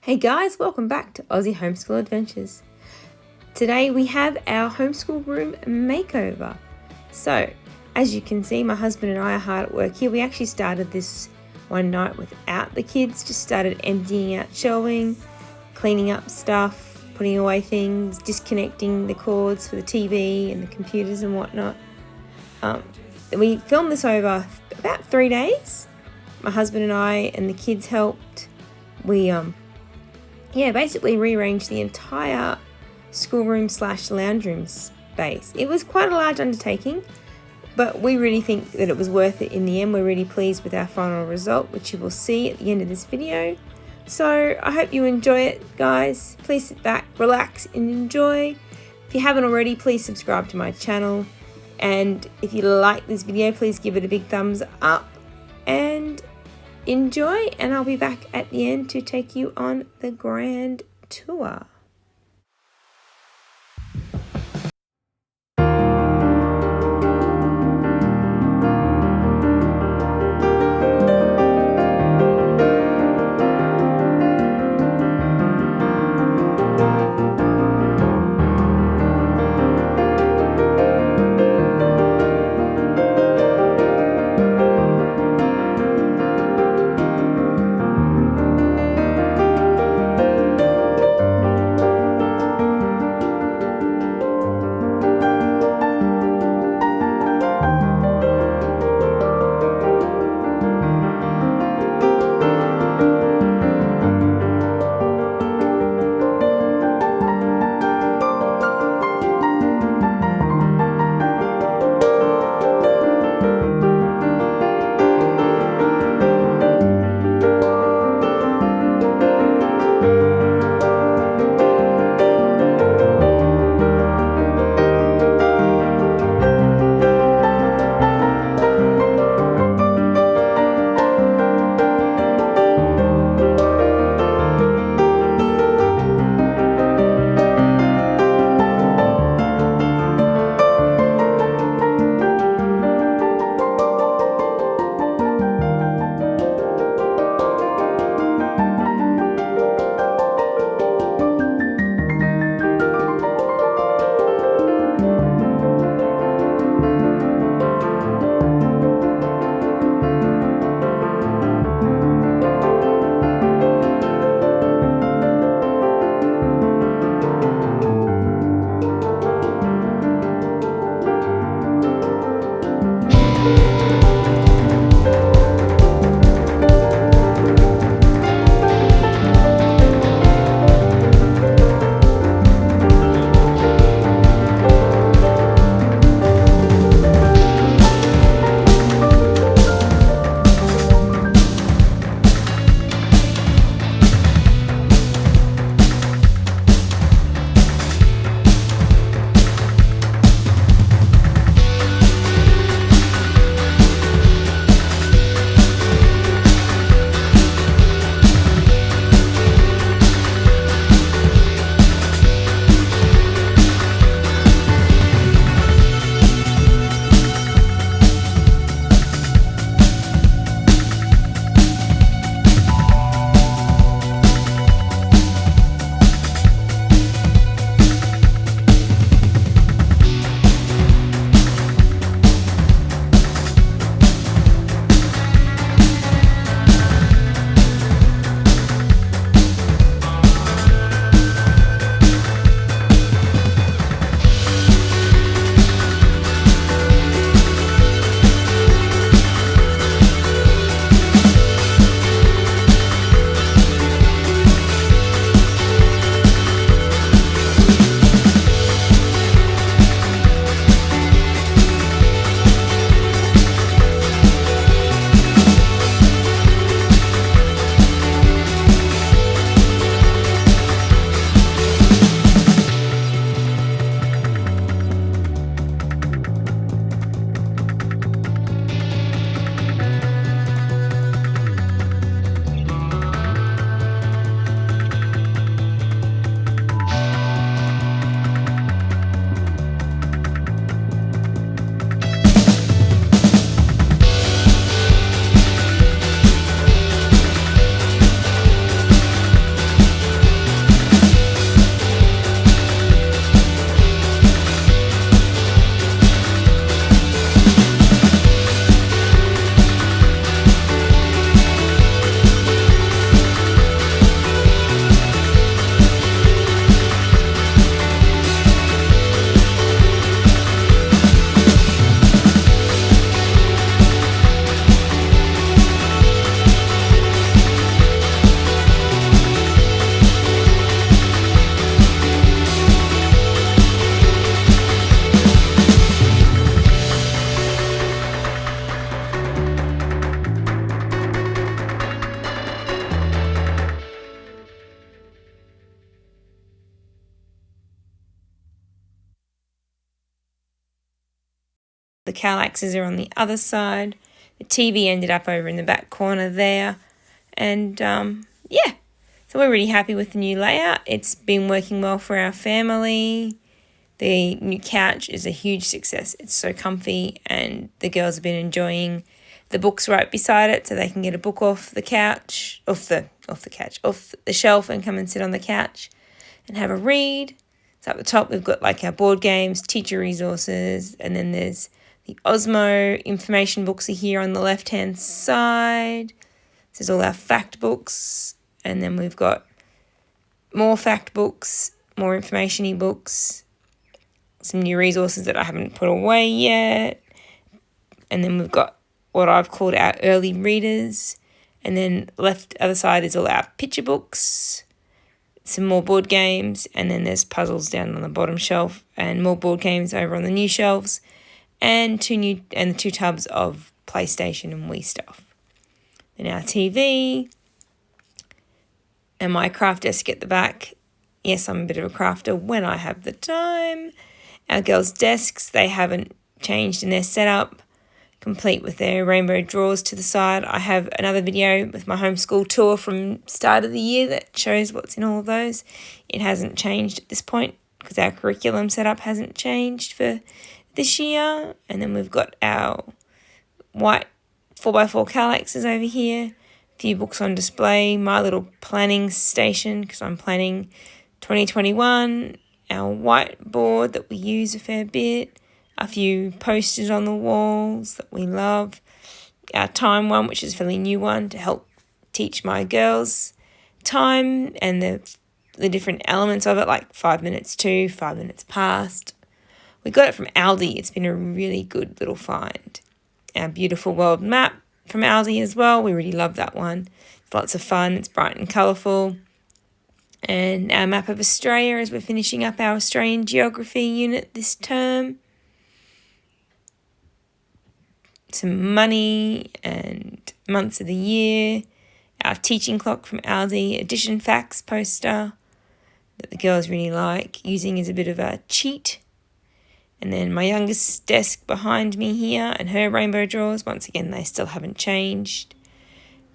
Hey guys, welcome back to Aussie Homeschool Adventures. Today we have our homeschool room makeover. So, as you can see, my husband and I are hard at work here. We actually started this one night without the kids, just started emptying out shelving, cleaning up stuff, putting away things, disconnecting the cords for the TV and the computers and whatnot. We filmed this over about 3 days. My husband and I and the kids helped. We basically rearranged the entire schoolroom / lounge room space. It was quite a large undertaking, but we really think that it was worth it in the end. We're really pleased with our final result, which you will see at the end of this video. So I hope you enjoy it, guys. Please sit back, relax, and enjoy. If you haven't already, please subscribe to my channel. And if you like this video, please give it a big thumbs up and enjoy, and I'll be back at the end to take you on the grand tour. The cowl axes are on the other side. The TV ended up over in the back corner there. And yeah, so we're really happy with the new layout. It's been working well for our family. The new couch is a huge success. It's so comfy, and the girls have been enjoying the books right beside it, so they can get a book off the shelf and come and sit on the couch and have a read. So at the top we've got like our board games, teacher resources, and then there's the Osmo information books are here on the left-hand side. This is all our fact books, and then we've got more fact books, more information-y books, some new resources that I haven't put away yet, and then we've got what I've called our early readers, and then left other side is all our picture books, some more board games, and then there's puzzles down on the bottom shelf, and more board games over on the new shelves, and the two tubs of PlayStation and Wii stuff. Then our TV, and my craft desk at the back. Yes, I'm a bit of a crafter when I have the time. Our girls' desks, they haven't changed in their setup, complete with their rainbow drawers to the side. I have another video with my homeschool tour from start of the year that shows what's in all of those. It hasn't changed at this point because our curriculum setup hasn't changed for this year. And then we've got our white 4x4 calaxes over here, a few books on display, my little planning station because I'm planning 2021, our whiteboard that we use a fair bit, a few posters on the walls that we love, our time one, which is a fairly new one to help teach my girls time and the different elements of it, like 5 minutes to, 5 minutes past. We got it from Aldi. It's been a really good little find. Our beautiful world map from Aldi as well. We really love that one. It's lots of fun. It's bright and colourful. And our map of Australia as we're finishing up our Australian geography unit this term. Some money and months of the year. Our teaching clock from Aldi, addition facts poster that the girls really like, using as a bit of a cheat. And then my youngest desk behind me here and her rainbow drawers. Once again, they still haven't changed.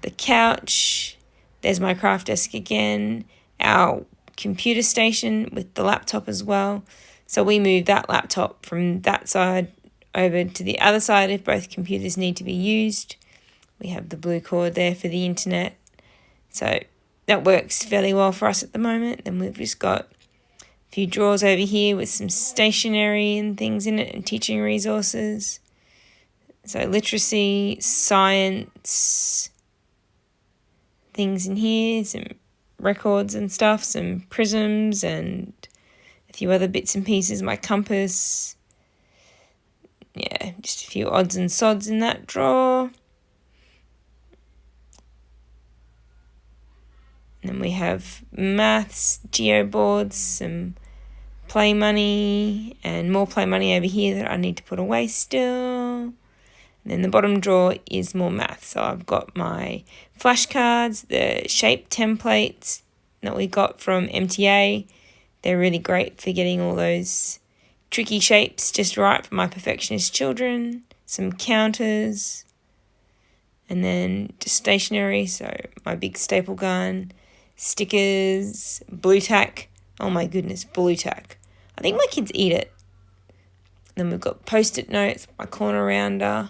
The couch. There's my craft desk again. Our computer station with the laptop as well. So we move that laptop from that side over to the other side if both computers need to be used. We have the blue cord there for the internet. So that works fairly well for us at the moment. Then we've just got a few drawers over here with some stationery and things in it and teaching resources. So literacy, science, things in here, some records and stuff, some prisms and a few other bits and pieces, my compass. Yeah, just a few odds and sods in that drawer. And then we have maths, geo boards, some play money, and more play money over here that I need to put away still. And then the bottom drawer is more maths. So I've got my flashcards, the shape templates that we got from MTA. They're really great for getting all those tricky shapes just right for my perfectionist children. Some counters. And then just stationery, so my big staple gun, stickers, blue tack. Oh my goodness, blue tack. I think my kids eat it. Then we've got post-it notes, my corner rounder,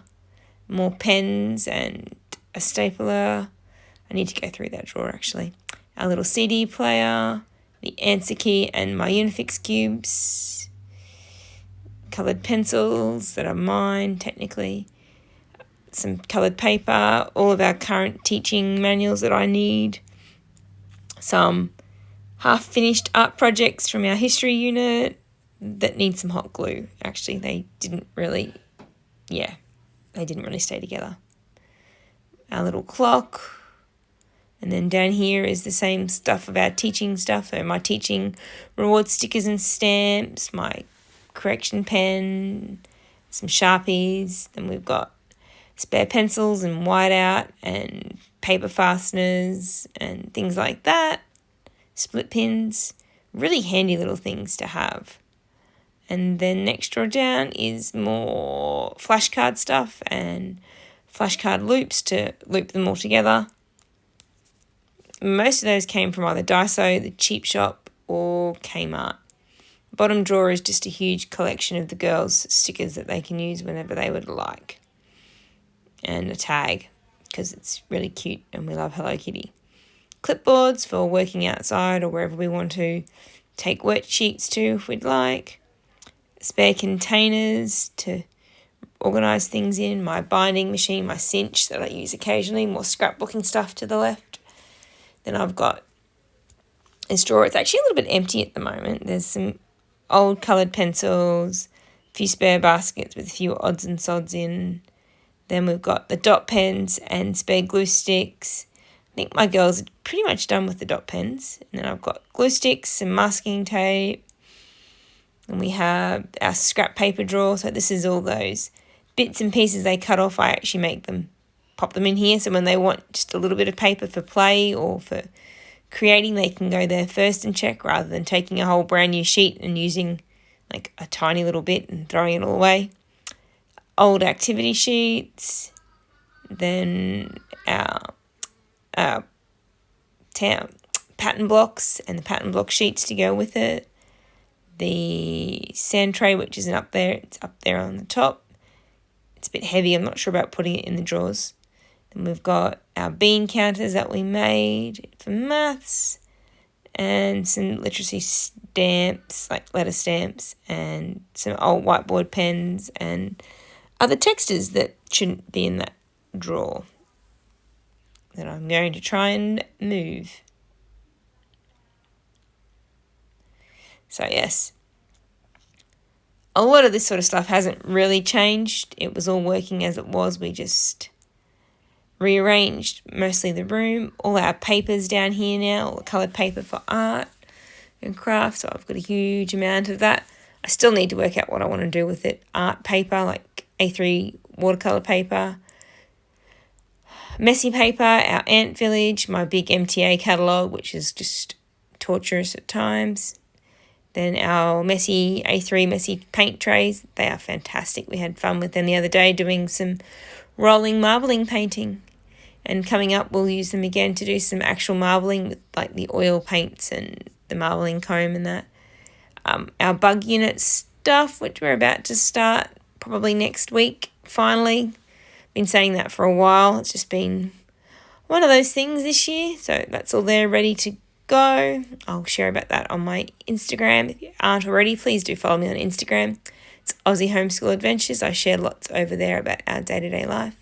more pens and a stapler. I need to go through that drawer actually. Our little CD player, the answer key and my Unifix cubes. Coloured pencils that are mine technically. Some coloured paper, all of our current teaching manuals that I need. Some half-finished art projects from our history unit that need some hot glue. Actually, they didn't really stay together. Our little clock. And then down here is the same stuff of our teaching stuff. So my teaching reward stickers and stamps, my correction pen, some Sharpies. Then we've got spare pencils and whiteout and paper fasteners and things like that. Split pins. Really handy little things to have. And then next drawer down is more flashcard stuff and flashcard loops to loop them all together. Most of those came from either Daiso, the cheap shop, or Kmart. Bottom drawer is just a huge collection of the girls' stickers that they can use whenever they would like. And a tag, because it's really cute and we love Hello Kitty. Clipboards for working outside or wherever we want to take worksheets to if we'd like. Spare containers to organise things in. My binding machine, my cinch that I use occasionally. More scrapbooking stuff to the left. Then I've got this drawer. It's actually a little bit empty at the moment. There's some old coloured pencils, a few spare baskets with a few odds and sods in. Then we've got the dot pens and spare glue sticks. I think my girls are pretty much done with the dot pens. And then I've got glue sticks, some masking tape. And we have our scrap paper drawer. So this is all those bits and pieces they cut off. I actually make them, pop them in here. So when they want just a little bit of paper for play or for creating, they can go there first and check rather than taking a whole brand new sheet and using like a tiny little bit and throwing it all away. Old activity sheets, then our pattern blocks and the pattern block sheets to go with it. The sand tray, which isn't up there, it's up there on the top. It's a bit heavy, I'm not sure about putting it in the drawers. Then we've got our bean counters that we made for maths and some literacy stamps, like letter stamps, and some old whiteboard pens and other textures that shouldn't be in that drawer that I'm going to try and move. So yes, a lot of this sort of stuff hasn't really changed. It was all working as it was. We just rearranged mostly the room. All our papers down here now, all the coloured paper for art and craft. So I've got a huge amount of that. I still need to work out what I want to do with it. Art paper, like A3 watercolour paper. Messy paper, our Ant Village, my big MTA catalogue, which is just torturous at times. Then our messy A3 messy paint trays, they are fantastic. We had fun with them the other day doing some rolling marbling painting. And coming up, we'll use them again to do some actual marbling with like the oil paints and the marbling comb and that. Our bug unit stuff, which we're about to start probably next week, finally. Been saying that for a while. It's just been one of those things this year. So that's all there ready to go. I'll share about that on my Instagram. If you aren't already, please do follow me on Instagram. It's Aussie Homeschool Adventures. I share lots over there about our day-to-day life.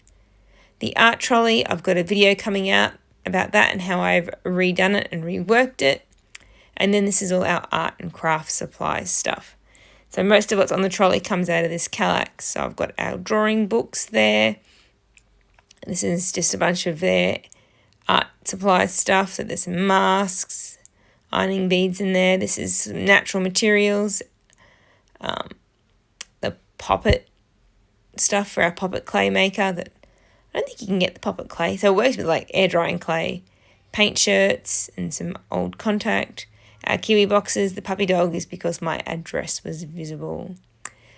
The art trolley, I've got a video coming out about that and how I've redone it and reworked it. And then this is all our art and craft supplies stuff. So most of what's on the trolley comes out of this Kallax. So I've got our drawing books there. This is just a bunch of their art supply stuff. So there's some masks, ironing beads in there. This is some natural materials. The poppet stuff for our poppet clay maker. That I don't think you can get the poppet clay. So it works with like air drying clay, paint shirts and some old contact. Our kiwi boxes, the puppy dog is because my address was visible.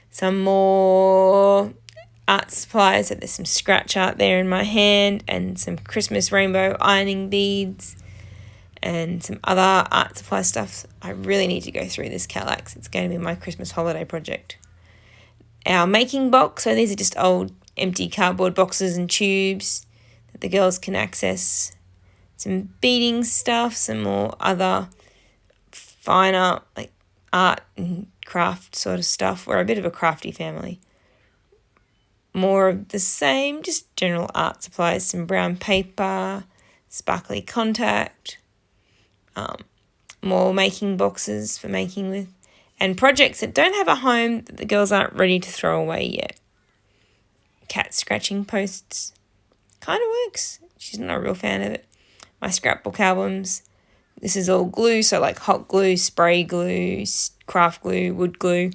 Some more art supplies. So there's some scratch art there in my hand and some Christmas rainbow ironing beads and some other art supply stuff. I really need to go through this Kallax. It's going to be my Christmas holiday project. Our making box. So these are just old empty cardboard boxes and tubes that the girls can access. Some beading stuff, some more other finer like art and craft sort of stuff. We're a bit of a crafty family. More of the same, just general art supplies, some brown paper, sparkly contact, more making boxes for making with, and projects that don't have a home that the girls aren't ready to throw away yet. Cat scratching posts, kind of works. She's not a real fan of it. My scrapbook albums. This is all glue, so like hot glue, spray glue, craft glue, wood glue.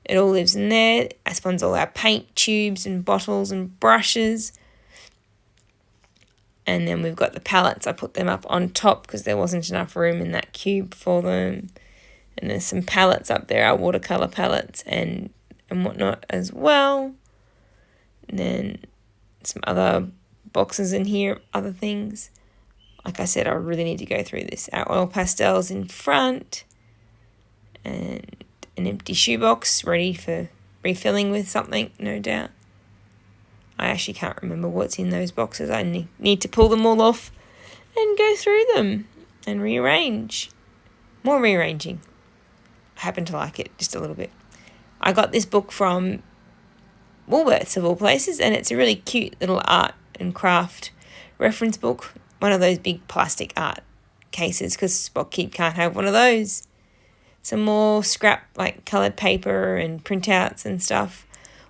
It all lives in there. I suppose all our paint tubes and bottles and brushes. And then we've got the pallets. I put them up on top because there wasn't enough room in that cube for them. And there's some palettes up there, our watercolour palettes and whatnot as well. And then some other boxes in here, other things. Like I said, I really need to go through this. Our oil pastels in front. And an empty shoebox ready for refilling with something, no doubt. I actually can't remember what's in those boxes. I need to pull them all off and go through them and rearrange. More rearranging. I happen to like it just a little bit. I got this book from Woolworths of all places, and it's a really cute little art and craft reference book. One of those big plastic art cases, because Spot Kid can't have one of those. Some more scrap like coloured paper and printouts and stuff.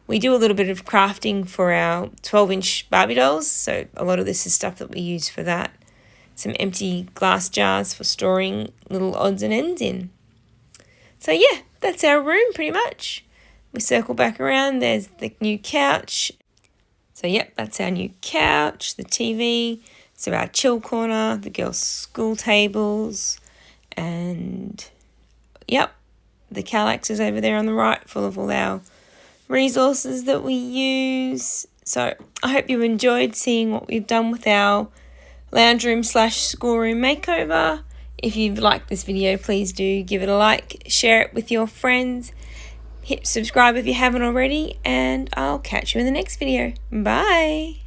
We do a little bit of crafting for our 12-inch Barbie dolls, so a lot of this is stuff that we use for that. Some empty glass jars for storing little odds and ends in. So yeah, that's our room pretty much. We circle back around, there's the new couch. So yep, that's our new couch, the TV, so our chill corner, the girls' school tables, and yep, the Kallax is over there on the right, full of all our resources that we use. So I hope you enjoyed seeing what we've done with our lounge room / schoolroom makeover. If you've liked this video, please do give it a like, share it with your friends, hit subscribe if you haven't already, and I'll catch you in the next video. Bye!